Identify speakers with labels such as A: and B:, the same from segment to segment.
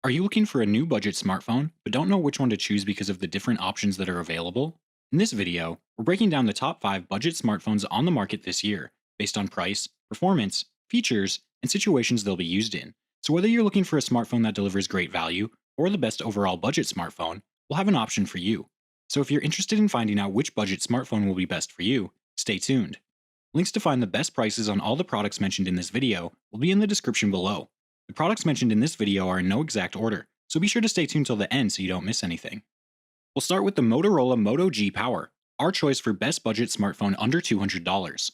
A: Are you looking for a new budget smartphone, but don't know which one to choose because of the different options that are available? In this video, we're breaking down the top 5 budget smartphones on the market this year, based on price, performance, features, and situations they'll be used in. So whether you're looking for a smartphone that delivers great value, or the best overall budget smartphone, we'll have an option for you. So if you're interested in finding out which budget smartphone will be best for you, stay tuned. Links to find the best prices on all the products mentioned in this video will be in the description below. The products mentioned in this video are in no exact order, so be sure to stay tuned till the end so you don't miss anything. We'll start with the Motorola Moto G Power, our choice for best budget smartphone under $200.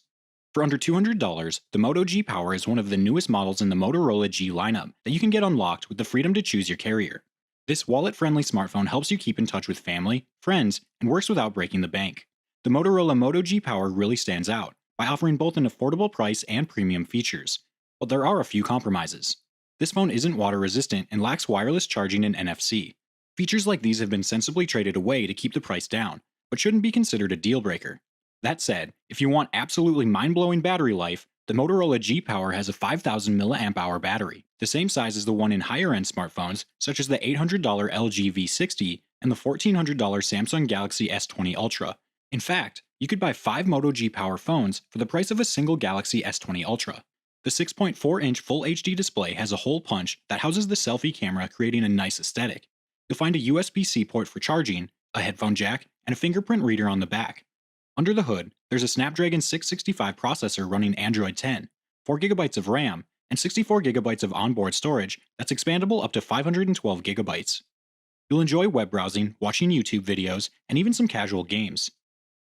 A: For under $200, the Moto G Power is one of the newest models in the Motorola G lineup that you can get unlocked with the freedom to choose your carrier. This wallet-friendly smartphone helps you keep in touch with family, friends, and works without breaking the bank. The Motorola Moto G Power really stands out by offering both an affordable price and premium features, but there are a few compromises. This phone isn't water resistant and lacks wireless charging and NFC. Features like these have been sensibly traded away to keep the price down, but shouldn't be considered a deal breaker. That said, if you want absolutely mind-blowing battery life, the Motorola G Power has a 5000 mAh battery, the same size as the one in higher-end smartphones such as the $800 LG V60 and the $1400 Samsung Galaxy S20 Ultra. In fact, you could buy 5 Moto G Power phones for the price of a single Galaxy S20 Ultra. The 6.4-inch Full HD display has a hole punch that houses the selfie camera, creating a nice aesthetic. You'll find a USB-C port for charging, a headphone jack, and a fingerprint reader on the back. Under the hood, there's a Snapdragon 665 processor running Android 10, 4GB of RAM, and 64GB of onboard storage that's expandable up to 512GB. You'll enjoy web browsing, watching YouTube videos, and even some casual games.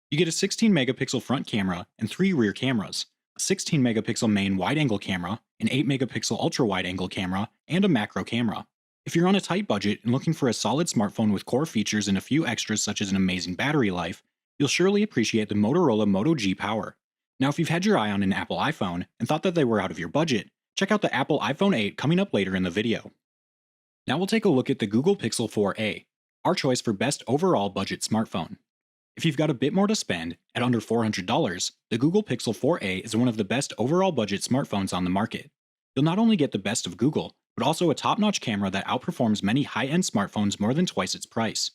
A: You get a 16-megapixel front camera and 3 rear cameras, a 16-megapixel main wide-angle camera, an 8-megapixel ultra-wide-angle camera, and a macro camera. If you're on a tight budget and looking for a solid smartphone with core features and a few extras such as an amazing battery life, you'll surely appreciate the Motorola Moto G Power. Now if you've had your eye on an Apple iPhone and thought that they were out of your budget, check out the Apple iPhone 8 coming up later in the video. Now we'll take a look at the Google Pixel 4a, our choice for best overall budget smartphone. If you've got a bit more to spend, at under $400, the Google Pixel 4a is one of the best overall budget smartphones on the market. You'll not only get the best of Google, but also a top-notch camera that outperforms many high-end smartphones more than twice its price.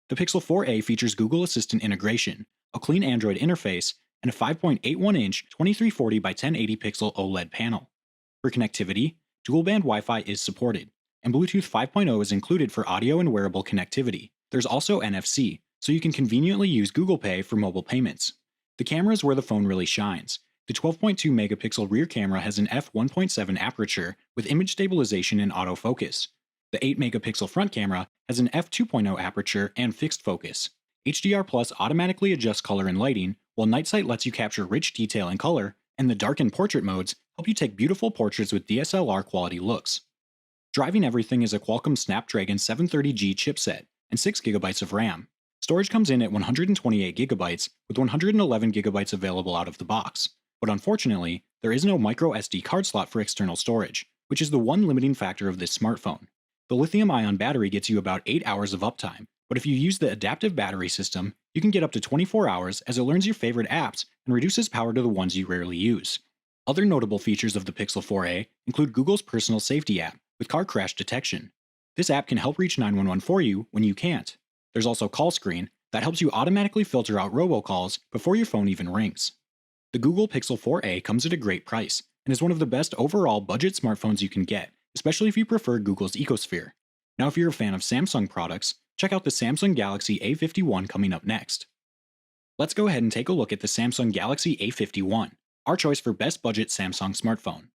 A: The Pixel 4a features Google Assistant integration, a clean Android interface, and a 5.81-inch 2340 by 1080 pixel OLED panel. For connectivity, dual-band Wi-Fi is supported, and Bluetooth 5.0 is included for audio and wearable connectivity. There's also NFC, so you can conveniently use Google Pay for mobile payments. The camera is where the phone really shines. The 12.2 megapixel rear camera has an f1.7 aperture with image stabilization and autofocus. The 8 megapixel front camera has an f2.0 aperture and fixed focus. HDR Plus automatically adjusts color and lighting, while Night Sight lets you capture rich detail and color, and the dark and portrait modes help you take beautiful portraits with DSLR quality looks. Driving everything is a Qualcomm Snapdragon 730G chipset and 6GB of RAM. Storage comes in at 128GB with 111GB available out of the box, but unfortunately, there is no micro SD card slot for external storage, which is the one limiting factor of this smartphone. The lithium-ion battery gets you about 8 hours of uptime, but if you use the adaptive battery system, you can get up to 24 hours as it learns your favorite apps and reduces power to the ones you rarely use. Other notable features of the Pixel 4a include Google's personal safety app with car crash detection. This app can help reach 911 for you when you can't. There's also Call Screen that helps you automatically filter out robocalls before your phone even rings. The Google Pixel 4a comes at a great price and is one of the best overall budget smartphones you can get, especially if you prefer Google's ecosphere. Now if you're a fan of Samsung products, check out the Samsung Galaxy A51 coming up next. Let's go ahead and take a look at the Samsung Galaxy A51, our choice for best budget Samsung smartphone.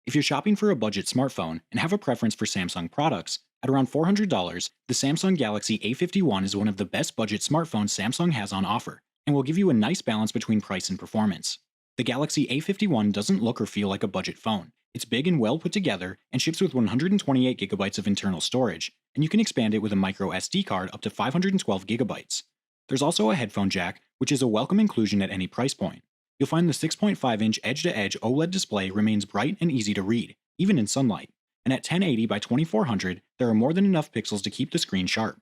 A: If you're shopping for a budget smartphone and have a preference for Samsung products, at around $400, the Samsung Galaxy A51 is one of the best budget smartphones Samsung has on offer, and will give you a nice balance between price and performance. The Galaxy A51 doesn't look or feel like a budget phone. It's big and well put together and ships with 128GB of internal storage, and you can expand it with a micro SD card up to 512GB. There's also a headphone jack, which is a welcome inclusion at any price point. You'll find the 6.5-inch edge-to-edge OLED display remains bright and easy to read, even in sunlight. And at 1080 by 2400, there are more than enough pixels to keep the screen sharp.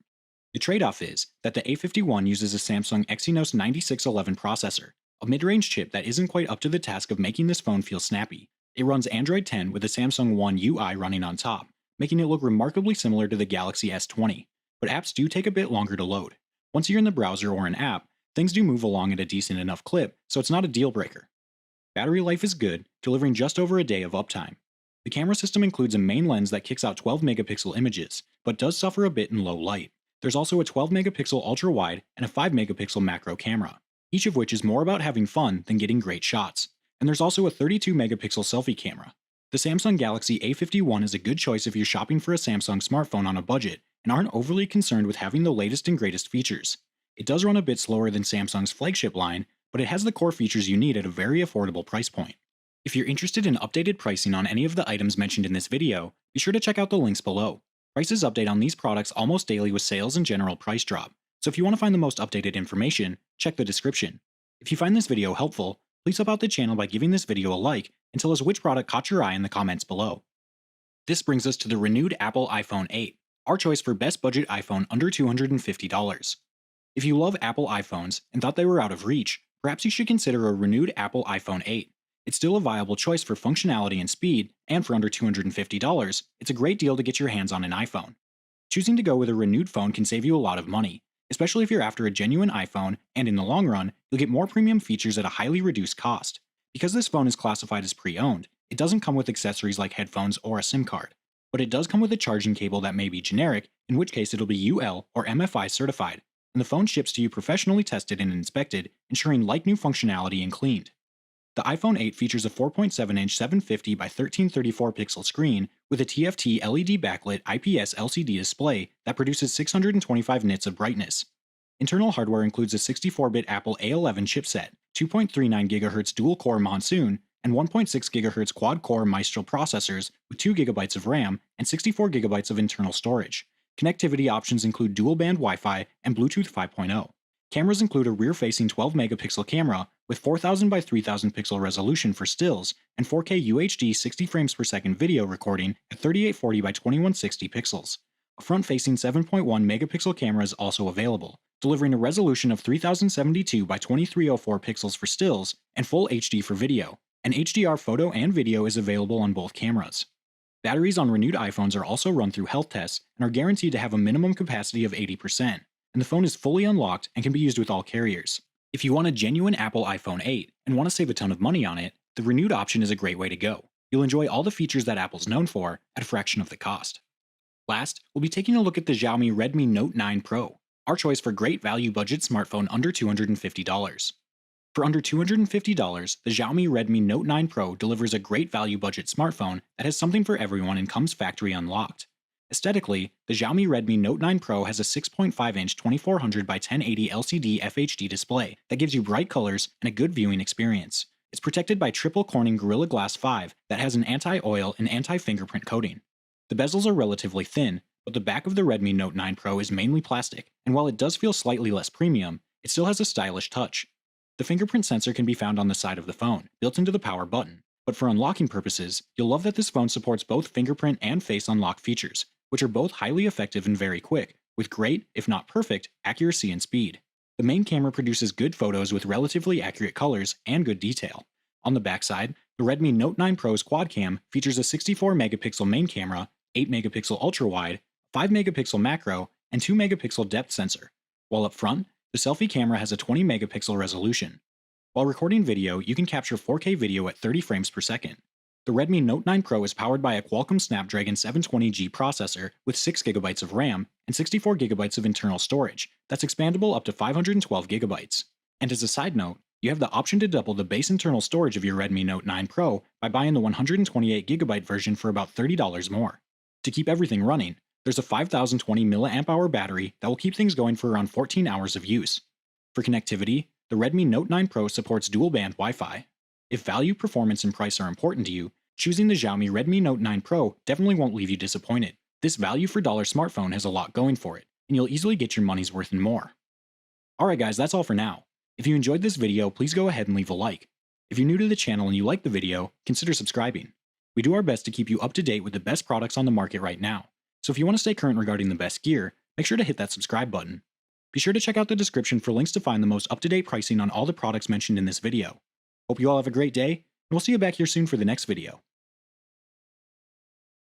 A: The trade-off is that the A51 uses a Samsung Exynos 9611 processor, a mid-range chip that isn't quite up to the task of making this phone feel snappy. It runs Android 10 with a Samsung One UI running on top, making it look remarkably similar to the Galaxy S20, but apps do take a bit longer to load. Once you're in the browser or an app, things do move along at a decent enough clip, so it's not a deal breaker. Battery life is good, delivering just over a day of uptime. The camera system includes a main lens that kicks out 12 megapixel images, but does suffer a bit in low light. There's also a 12 megapixel ultra wide and a 5 megapixel macro camera, each of which is more about having fun than getting great shots. And there's also a 32 megapixel selfie camera. The Samsung Galaxy A51 is a good choice if you're shopping for a Samsung smartphone on a budget and aren't overly concerned with having the latest and greatest features. It does run a bit slower than Samsung's flagship line, but it has the core features you need at a very affordable price point. If you're interested in updated pricing on any of the items mentioned in this video, be sure to check out the links below. Prices update on these products almost daily with sales and general price drop, so if you want to find the most updated information, check the description. If you find this video helpful, please help out the channel by giving this video a like and tell us which product caught your eye in the comments below. This brings us to the renewed Apple iPhone 8, our choice for best budget iPhone under $250. If you love Apple iPhones and thought they were out of reach, perhaps you should consider a renewed Apple iPhone 8. It's still a viable choice for functionality and speed, and for under $250, it's a great deal to get your hands on an iPhone. Choosing to go with a renewed phone can save you a lot of money, especially if you're after a genuine iPhone, and in the long run, you'll get more premium features at a highly reduced cost. Because this phone is classified as pre-owned, it doesn't come with accessories like headphones or a SIM card, but it does come with a charging cable that may be generic, in which case it'll be UL or MFI certified, and the phone ships to you professionally tested and inspected, ensuring like-new functionality and cleaned. The iPhone 8 features a 4.7-inch 750 by 1334 pixel screen with a TFT LED backlit IPS LCD display that produces 625 nits of brightness. Internal hardware includes a 64-bit Apple A11 chipset, 2.39 GHz dual-core Monsoon, and 1.6 GHz quad-core Maestro processors with 2 GB of RAM and 64 GB of internal storage. Connectivity options include dual-band Wi-Fi and Bluetooth 5.0. Cameras include a rear-facing 12-megapixel camera with 4000 by 3000 pixel resolution for stills and 4K UHD 60 frames per second video recording at 3840 by 2160 pixels. A front-facing 7.1 megapixel camera is also available, delivering a resolution of 3072 by 2304 pixels for stills and full HD for video. An HDR photo and video is available on both cameras. Batteries on renewed iPhones are also run through health tests and are guaranteed to have a minimum capacity of 80%, and the phone is fully unlocked and can be used with all carriers. If you want a genuine Apple iPhone 8 and want to save a ton of money on it, the renewed option is a great way to go. You'll enjoy all the features that Apple's known for at a fraction of the cost. Last, we'll be taking a look at the Xiaomi Redmi Note 9 Pro, our choice for great value budget smartphone under $250. For under $250, the Xiaomi Redmi Note 9 Pro delivers a great value budget smartphone that has something for everyone and comes factory unlocked. Aesthetically, the Xiaomi Redmi Note 9 Pro has a 6.5-inch 2400 by 1080 LCD FHD display that gives you bright colors and a good viewing experience. It's protected by triple Corning Gorilla Glass 5 that has an anti-oil and anti-fingerprint coating. The bezels are relatively thin, but the back of the Redmi Note 9 Pro is mainly plastic, and while it does feel slightly less premium, it still has a stylish touch. The fingerprint sensor can be found on the side of the phone, built into the power button, but for unlocking purposes, you'll love that this phone supports both fingerprint and face unlock features, which are both highly effective and very quick, with great, if not perfect, accuracy and speed. The main camera produces good photos with relatively accurate colors and good detail. On the backside, the Redmi Note 9 Pro's quad cam features a 64-megapixel main camera, 8-megapixel ultra-wide, 5-megapixel macro, and 2-megapixel depth sensor, while up front, the selfie camera has a 20-megapixel resolution. While recording video, you can capture 4K video at 30 frames per second. The Redmi Note 9 Pro is powered by a Qualcomm Snapdragon 720G processor with 6GB of RAM and 64GB of internal storage that's expandable up to 512GB. And as a side note, you have the option to double the base internal storage of your Redmi Note 9 Pro by buying the 128GB version for about $30 more. To keep everything running, there's a 5020 mAh battery that will keep things going for around 14 hours of use. For connectivity, the Redmi Note 9 Pro supports dual-band Wi-Fi. If value, performance, and price are important to you, choosing the Xiaomi Redmi Note 9 Pro definitely won't leave you disappointed. This value for dollar smartphone has a lot going for it, and you'll easily get your money's worth and more. Alright guys, that's all for now. If you enjoyed this video, please go ahead and leave a like. If you're new to the channel and you like the video, consider subscribing. We do our best to keep you up to date with the best products on the market right now. So if you want to stay current regarding the best gear, make sure to hit that subscribe button. Be sure to check out the description for links to find the most up-to-date pricing on all the products mentioned in this video. Hope you all have a great day, and we'll see you back here soon for the next video.